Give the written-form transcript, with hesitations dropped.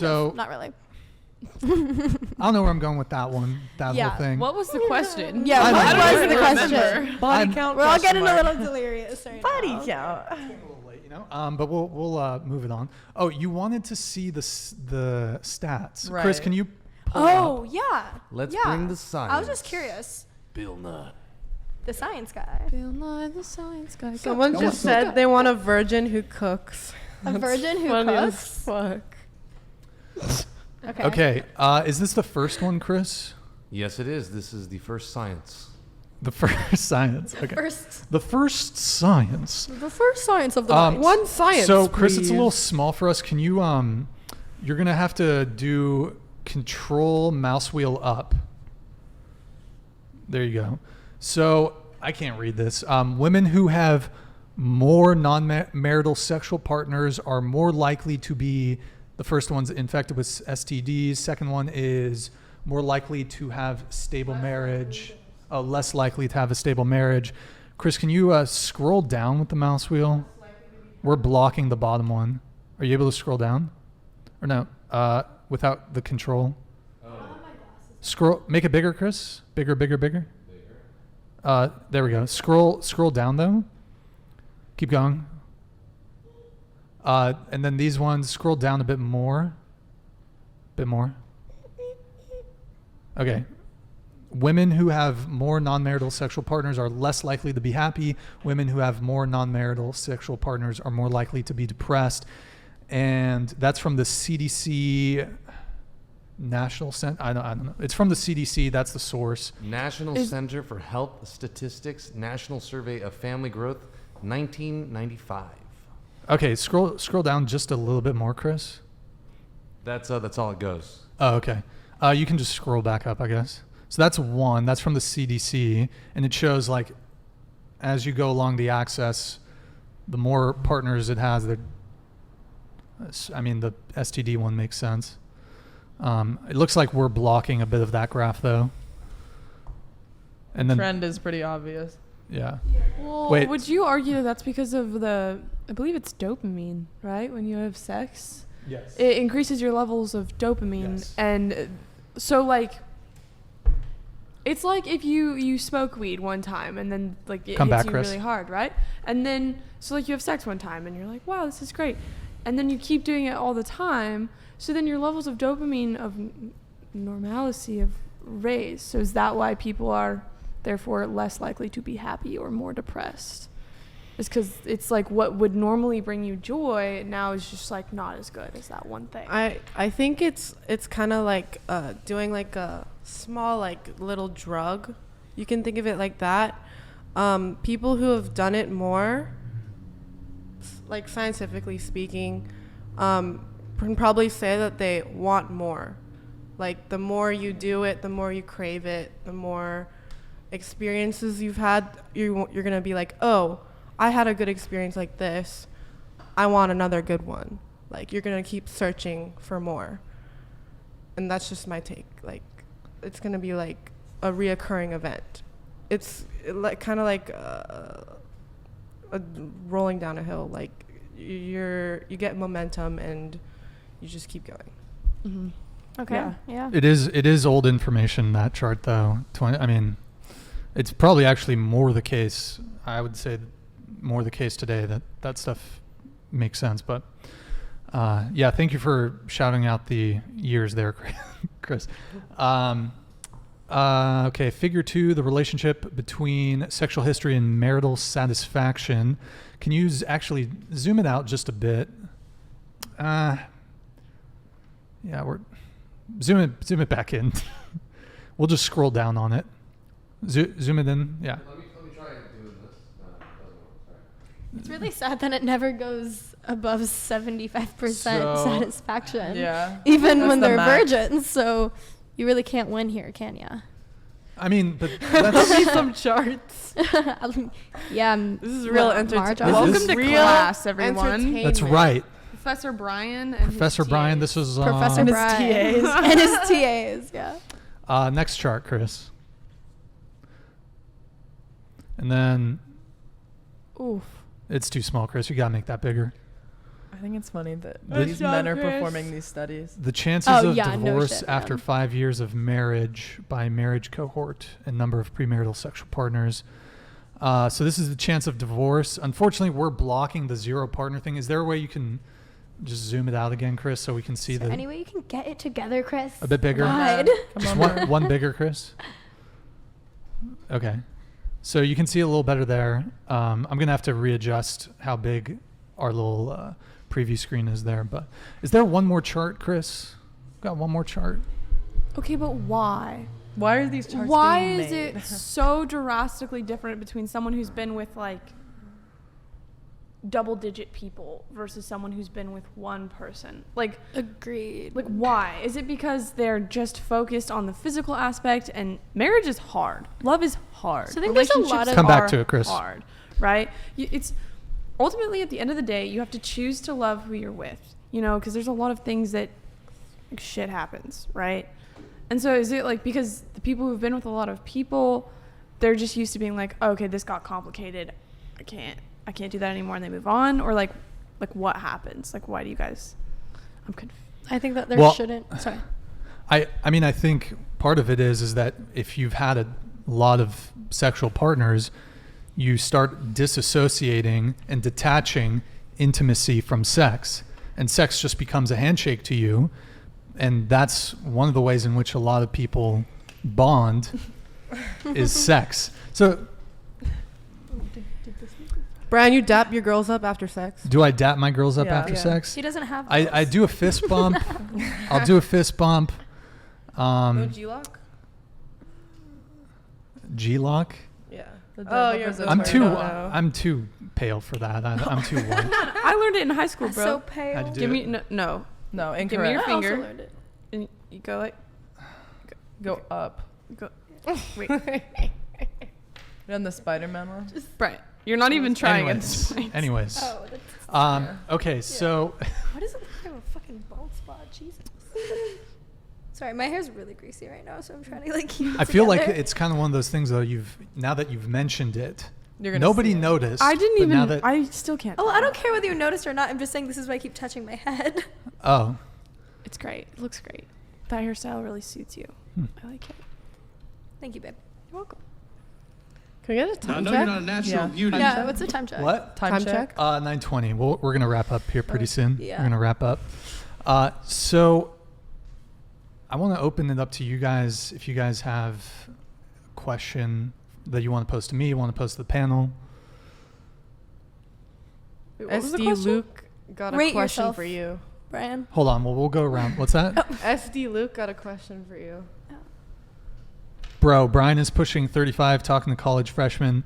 Kind of. Not really. I don't know where I'm going with that one. That whole thing. What was the question? Yeah, what was the question? Body count. We're all getting a little delirious right Body now. count. It's getting a little late, but we'll move it on. Oh, you wanted to see the stats, Right. Chris? Can you? Oh yeah. Let's yeah. bring the science. I was just curious. Bill Nye. The science guy. Bill Nye the Science Guy. Someone Go just on. said they want a virgin who cooks. A virgin who Funny as cooks? fuck. Okay. Okay. Is this the first one, Chris? Yes, it is. This is the first science. The first science. Okay. First. The first science. The first science of the night. One science, So, Chris, it's a please. little small for us. Can you you're gonna have to do control mouse wheel up. There you go. So I can't read this. Women who have more non-marital sexual partners are more likely to be, the first one's infected with STDs. Second one is more likely to have stable marriage. Less likely to have a stable marriage. Chris, can you scroll down with the mouse wheel? We're blocking the bottom one. Are you able to scroll down? Or no, without the control? Scroll, make it bigger, Chris. Bigger. There we go. Scroll down though. Keep going. And then these ones, scroll down a bit more. Okay. Women who have more non-marital sexual partners are less likely to be happy. Women who have more non-marital sexual partners are more likely to be depressed. And that's from the CDC National Center. I don't know. It's from the CDC. That's the source. National Center for Health Statistics, National Survey of Family Growth, 1995. Okay, scroll down just a little bit more, Chris. That's all it goes. Oh, okay. You can just scroll back up, I guess. So that's one. That's from the CDC, and it shows like as you go along the axis, the more partners it has. I mean, the STD one makes sense. It looks like we're blocking a bit of that graph, though. And then Trend is pretty obvious. yeah. Well, Wait. would you argue that's because of I believe it's dopamine, right? When you have sex, Yes. it increases your levels of dopamine. Yes. And so like, it's like if you smoke weed one time and then like it Come hits back, you Chris. really hard, right? And then, so like you have sex one time and you're like, wow, this is great. And then you keep doing it all the time. So then your levels of dopamine of normalcy have raised. So is that why people are therefore less likely to be happy or more depressed? It's because it's like what would normally bring you joy now is just like not as good as that one thing. I think it's kind of like doing like a small like little drug. You can think of it like that. People who have done it more, like scientifically speaking, can probably say that they want more. Like the more you do it, the more you crave it, the more experiences you've had, you're gonna be like, oh, I had a good experience like this. I want another good one. Like you're gonna keep searching for more. And that's just my take. Like it's gonna be like a reoccurring event. It's like kind of like rolling down a hill. Like you get momentum and you just keep going. Mm-hmm. Okay. Yeah. It is old information, that chart, though. I mean, it's probably actually more the case. I would say more the case today that stuff makes sense. But yeah, thank you for shouting out the years there, Chris. Okay, figure 2, the relationship between sexual history and marital satisfaction. Can you actually zoom it out just a bit? Yeah, we're zoom it back in. We'll just scroll down on it. Zoom it in. Yeah. Let me try doing this. No, it doesn't work. Sorry. It's really sad that it never goes above 75% satisfaction. Yeah. Even That's when the they're max. virgins. So you really can't win here, can ya? I mean, but There'll that's be some charts. Yeah. This is real entertainment. entertainment. Welcome to Real class, everyone. entertainment. that's right. Professor Brian and Professor his Brian, TAs. this was Professor his Brian. TAs. And his TAs, yeah. next chart, Chris. And then Oof. it's too small, Chris. You gotta make that bigger. I think it's funny that The- these men are Chris. performing these studies. The chances Oh, of yeah, no divorce shit, after man. 5 years of marriage by marriage cohort and number of premarital sexual partners. So this is the chance of divorce. Unfortunately, we're blocking the 0 partner thing. Is there a way you can just zoom it out again, Chris, so we can see Is there the any way you can get it together, Chris? a bit bigger? God. Come Just on, one, man. one bigger, Chris. Okay. So you can see a little better there. I'm going to have to readjust how big our little preview screen is there. But is there one more chart, Chris? Got one more chart? Okay, but why? Why are these charts Why being is made? it so drastically different between someone who's been with like double-digit people versus someone who's been with one person? Like Agreed. why? Is it because they're just focused on the physical aspect? And marriage is hard. Love is hard. So I think there's a lot Relationships of- Come back are to it, Chris. Hard, right? It's ultimately at the end of the day, you have to choose to love who you're with. You know, because there's a lot of things that like, shit happens, right? And so is it like because the people who've been with a lot of people, they're just used to being like, oh, okay, this got complicated. I can't do that anymore, and they move on, or like what happens? Like, why do you guys? I'm confused. I think that there Well- shouldn't. Sorry. I mean, I think part of it is that if you've had a lot of sexual partners, you start disassociating and detaching intimacy from sex, and sex just becomes a handshake to you, and that's one of the ways in which a lot of people bond is sex. So Brian, you dap your girls up after sex? do I dap my girls up Yeah. after Yeah. sex? He doesn't have I those. do a fist bump. I'll do a fist bump. No G-lock? G-lock. Yeah. The Oh, double you're position. I'm Sorry, too. I don't know. I'm too pale for that. I'm too white. I learned it in high school, bro. So pale. How'd you do Give it? me no. No, Give me your incorrect. I also finger. learned it. And you go like Go up. go. Wait, You done the Spider-Man one? Brian, you're not even trying at this point. Anyways. Oh, that's, Okay. So what does it look like? A fucking bald spot. Jesus. Sorry, my hair's really greasy right now, so I'm trying to like keep it I feel like together. it's kind of one of those things though. Now that you've mentioned it, You're gonna nobody see it. noticed. I didn't but now even. that- I still can't. Oh, I don't care whether you noticed or not. I'm just saying this is why I keep touching my head. Oh. It's great. It looks great. That hairstyle really suits you. I like it. Thank you, babe. You're welcome. Can we get a Now, I time know check? you're not a natural Yeah. beauty. Yeah, what's the time check? What? Time check? 9:20. We're gonna wrap up here pretty soon. Yeah. We're gonna wrap up. So I want to open it up to you guys. If you guys have a question that you want to post to me, you want to post to the panel. Wait, what was the SD question? Luke got a Rate question yourself. for you. Brian. Hold on. We'll go around. What's that? SD Luke got a question for you. Bro, Brian is pushing 35, talking to college freshmen.